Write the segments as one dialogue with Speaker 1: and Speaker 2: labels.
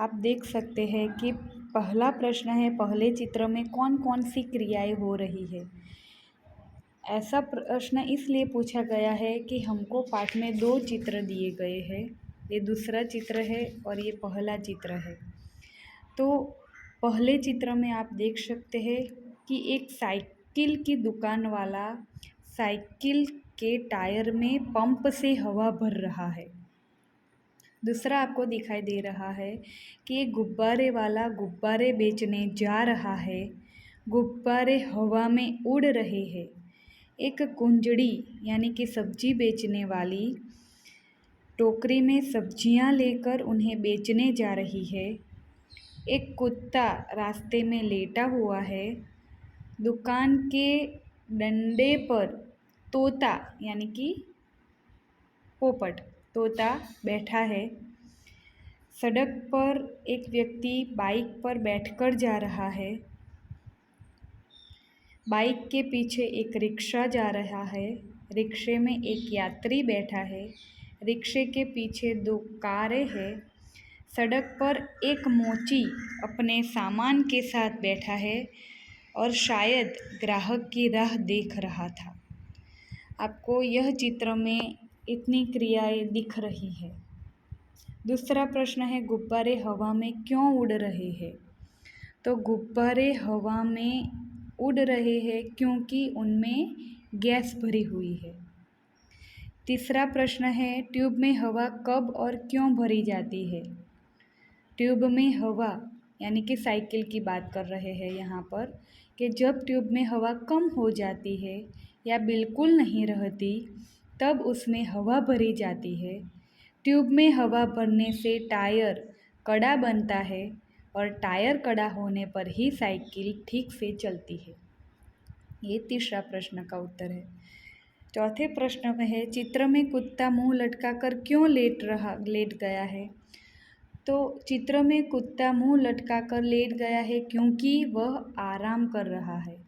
Speaker 1: आप देख सकते हैं कि पहला प्रश्न है, पहले चित्र में कौन कौन सी क्रियाएं हो रही है। ऐसा प्रश्न इसलिए पूछा गया है कि हमको पाठ में दो चित्र दिए गए हैं। ये दूसरा चित्र है और ये पहला चित्र है। तो पहले चित्र में आप देख सकते हैं कि एक साइकिल की दुकान वाला साइकिल के टायर में पंप से हवा भर रहा है। दूसरा आपको दिखाई दे रहा है कि एक गुब्बारे वाला गुब्बारे बेचने जा रहा है। गुब्बारे हवा में उड़ रहे हैं। एक कुंजड़ी यानी कि सब्जी बेचने वाली टोकरी में सब्जियां लेकर उन्हें बेचने जा रही है। एक कुत्ता रास्ते में लेटा हुआ है। दुकान के डंडे पर तोता यानी कि पोपट तोता बैठा है। सड़क पर एक व्यक्ति बाइक पर बैठकर जा रहा है। बाइक के पीछे एक रिक्शा जा रहा है। रिक्शे में एक यात्री बैठा है। रिक्शे के पीछे दो कारें हैं। सड़क पर एक मोची अपने सामान के साथ बैठा है और शायद ग्राहक की राह देख रहा था। आपको यह चित्र में इतनी क्रियाएं दिख रही है। दूसरा प्रश्न है, गुब्बारे हवा में क्यों उड़ रहे हैं? तो गुब्बारे हवा में उड़ रहे हैं क्योंकि उनमें गैस भरी हुई है। तीसरा प्रश्न है, ट्यूब में हवा कब और क्यों भरी जाती है? ट्यूब में हवा यानी कि साइकिल की बात कर रहे हैं यहाँ पर कि जब ट्यूब में हवा कम हो जाती है या बिल्कुल नहीं रहती तब उसमें हवा भरी जाती है। ट्यूब में हवा भरने से टायर कड़ा बनता है और टायर कड़ा होने पर ही साइकिल ठीक से चलती है। ये तीसरा प्रश्न का उत्तर है। चौथे प्रश्न में है, चित्र में कुत्ता मुंह लटकाकर क्यों लेट गया है? तो चित्र में कुत्ता मुंह लटकाकर लेट गया है क्योंकि वह आराम कर रहा है।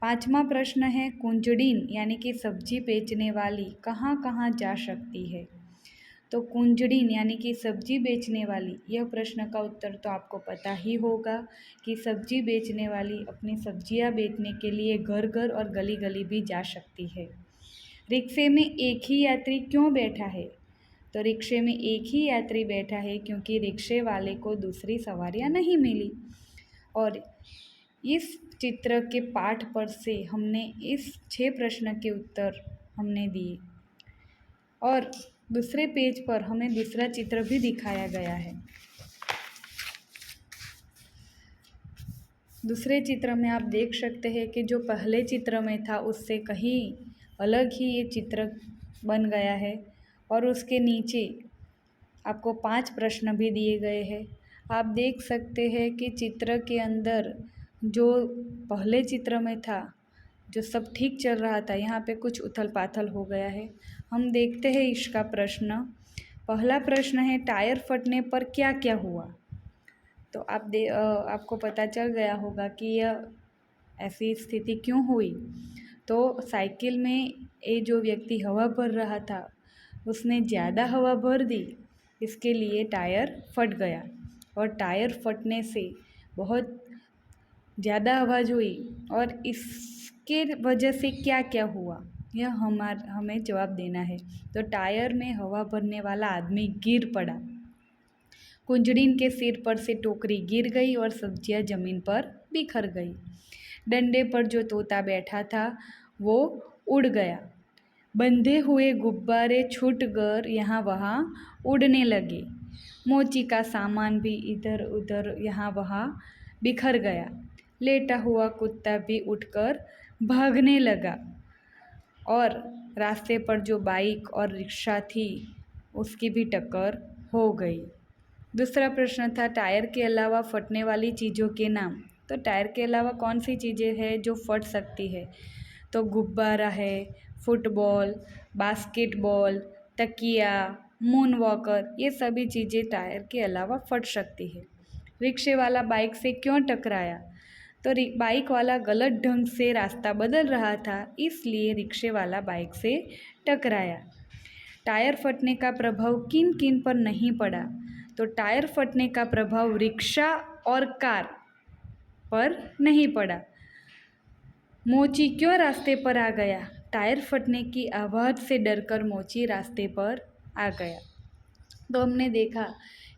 Speaker 1: पांचवा प्रश्न है, कुंजड़ीन यानी कि सब्जी बेचने वाली कहाँ कहाँ जा सकती है? तो कुंजड़ीन यानी कि सब्जी बेचने वाली, यह प्रश्न का उत्तर तो आपको पता ही होगा कि सब्जी बेचने वाली अपनी सब्जियां बेचने के लिए घर घर और गली गली भी जा सकती है। रिक्शे में एक ही यात्री क्यों बैठा है? तो रिक्शे में एक ही यात्री बैठा है क्योंकि रिक्शे वाले को दूसरी सवारियां नहीं मिली। और इस चित्र के पाठ पर से हमने इस 6 प्रश्न के उत्तर हमने दिए और दूसरे पेज पर हमें दूसरा चित्र भी दिखाया गया है। दूसरे चित्र में आप देख सकते हैं कि जो पहले चित्र में था उससे कहीं अलग ही ये चित्र बन गया है और उसके नीचे आपको 5 प्रश्न भी दिए गए हैं। आप देख सकते हैं कि चित्र के अंदर जो पहले चित्र में था, जो सब ठीक चल रहा था, यहाँ पे कुछ उथल पाथल हो गया है। हम देखते हैं इसका प्रश्न। पहला प्रश्न है, टायर फटने पर क्या क्या हुआ? तो आपको पता चल गया होगा कि यह ऐसी स्थिति क्यों हुई। तो साइकिल में ये जो व्यक्ति हवा भर रहा था उसने ज़्यादा हवा भर दी, इसके लिए टायर फट गया और टायर फटने से बहुत ज़्यादा आवाज़ हुई और इसके वजह से क्या क्या हुआ यह हमें जवाब देना है। तो टायर में हवा भरने वाला आदमी गिर पड़ा। कुंजड़ीन के सिर पर से टोकरी गिर गई और सब्जियां ज़मीन पर बिखर गई। डंडे पर जो तोता बैठा था वो उड़ गया। बंधे हुए गुब्बारे छूटकर यहाँ वहाँ उड़ने लगे। मोची का सामान भी इधर उधर यहाँ वहाँ बिखर गया। लेटा हुआ कुत्ता भी उठकर भागने लगा और रास्ते पर जो बाइक और रिक्शा थी उसकी भी टक्कर हो गई। दूसरा प्रश्न था, टायर के अलावा फटने वाली चीज़ों के नाम। तो टायर के अलावा कौन सी चीज़ें हैं जो फट सकती है? तो गुब्बारा है, फुटबॉल, बास्केटबॉल, तकिया, मून वॉकर, ये सभी चीज़ें टायर के अलावा फट सकती है। रिक्शे वाला बाइक से क्यों टकराया? तो बाइक वाला गलत ढंग से रास्ता बदल रहा था, इसलिए रिक्शे वाला बाइक से टकराया। टायर फटने का प्रभाव किन किन पर नहीं पड़ा? तो टायर फटने का प्रभाव रिक्शा और कार पर नहीं पड़ा। मोची क्यों रास्ते पर आ गया? टायर फटने की आवाज़ से डरकर मोची रास्ते पर आ गया। तो हमने देखा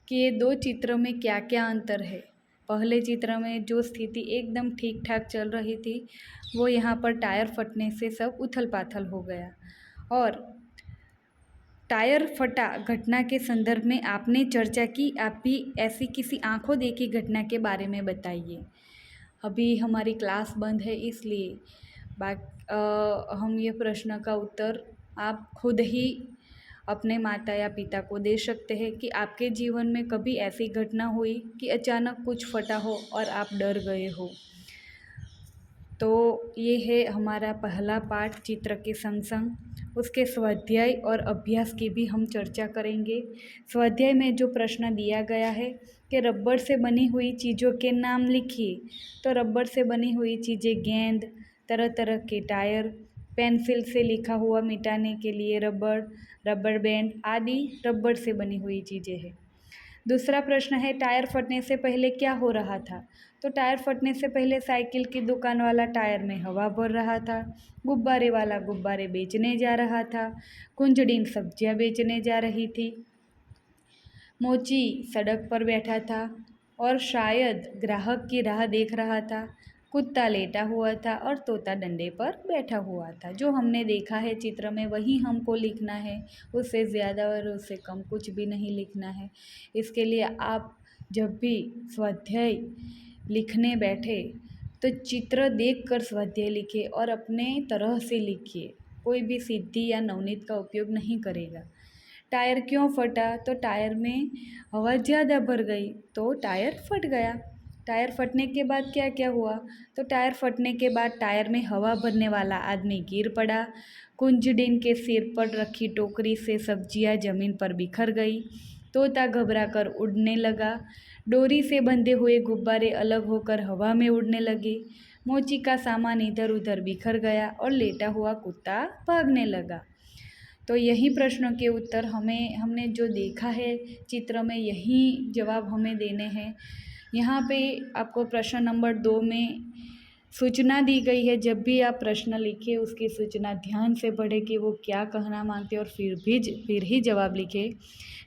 Speaker 1: कि ये दो चित्रों में क्या क्या अंतर है। पहले चित्र में जो स्थिति एकदम ठीक ठाक चल रही थी, वो यहाँ पर टायर फटने से सब उथल पाथल हो गया। और टायर फटा घटना के संदर्भ में आपने चर्चा की, आप भी ऐसी किसी आंखों देखी घटना के बारे में बताइए। अभी हमारी क्लास बंद है, इसलिए हम ये प्रश्न का उत्तर आप खुद ही अपने माता या पिता को दे सकते हैं कि आपके जीवन में कभी ऐसी घटना हुई कि अचानक कुछ फटा हो और आप डर गए हो। तो ये है हमारा पहला पाठ चित्र के संग संग उसके स्वाध्याय और अभ्यास की भी हम चर्चा करेंगे। स्वाध्याय में जो प्रश्न दिया गया है कि रबड़ से बनी हुई चीज़ों के नाम लिखिए, तो रबड़ से बनी हुई चीज़ें गेंद, तरह तरह के टायर, पेंसिल से लिखा हुआ मिटाने के लिए रबड़, रबड़ बैंड आदि रबड़ से बनी हुई चीज़ें हैं। दूसरा प्रश्न है टायर फटने से पहले क्या हो रहा था? तो टायर फटने से पहले साइकिल की दुकान वाला टायर में हवा भर रहा था, गुब्बारे वाला गुब्बारे बेचने जा रहा था, कुंजड़ीन सब्जियां बेचने जा रही थी, मोची सड़क पर बैठा था और शायद ग्राहक की राह देख रहा था, कुत्ता लेटा हुआ था और तोता डंडे पर बैठा हुआ था। जो हमने देखा है चित्र में वही हमको लिखना है, उससे ज़्यादा और उससे कम कुछ भी नहीं लिखना है। इसके लिए आप जब भी स्वाध्याय लिखने बैठे तो चित्र देखकर स्वाध्याय लिखिए और अपने तरह से लिखिए, कोई भी सिद्धि या नवनीत का उपयोग नहीं करेगा। टायर क्यों फटा? तो टायर में हवा ज़्यादा भर गई तो टायर फट गया। टायर फटने के बाद क्या क्या हुआ? तो टायर फटने के बाद टायर में हवा भरने वाला आदमी गिर पड़ा, कुंजड़िन के सिर पर रखी टोकरी से सब्जियां जमीन पर बिखर गई, तोता घबराकर उड़ने लगा, डोरी से बंधे हुए गुब्बारे अलग होकर हवा में उड़ने लगे, मोची का सामान इधर उधर बिखर गया और लेटा हुआ कुत्ता भागने लगा। तो यही प्रश्नों के उत्तर हमने जो देखा है चित्र में, यही जवाब हमें देने हैं। यहाँ पे आपको प्रश्न नंबर 2 में सूचना दी गई है। जब भी आप प्रश्न लिखें उसकी सूचना ध्यान से पढ़ें कि वो क्या कहना मांगते हैं और फिर ही जवाब लिखें।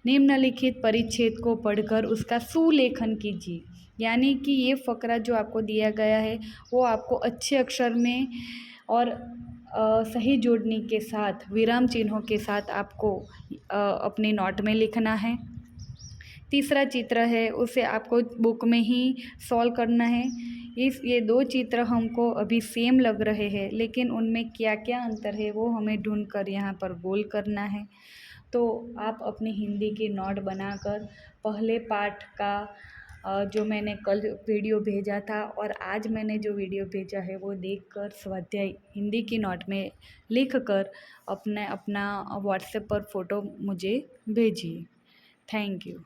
Speaker 1: निम्नलिखित परिच्छेद को पढ़कर उसका सुलेखन कीजिए, यानी कि ये फ़करा जो आपको दिया गया है वो आपको अच्छे अक्षर में और सही जोड़नी के साथ, विराम चिन्हों के साथ आपको अपने नोट में लिखना है। तीसरा चित्र है उसे आपको बुक में ही सॉल्व करना है। ये दो चित्र हमको अभी सेम लग रहे हैं, लेकिन उनमें क्या क्या अंतर है वो हमें ढूंढ कर यहाँ पर गोल करना है। तो आप अपनी हिंदी की नोट बनाकर पहले पाठ का जो मैंने कल वीडियो भेजा था और आज मैंने जो वीडियो भेजा है वो देखकर स्वाध्याय हिंदी की नोट में लिखकर अपना व्हाट्सएप पर फ़ोटो मुझे भेजिए। Thank you.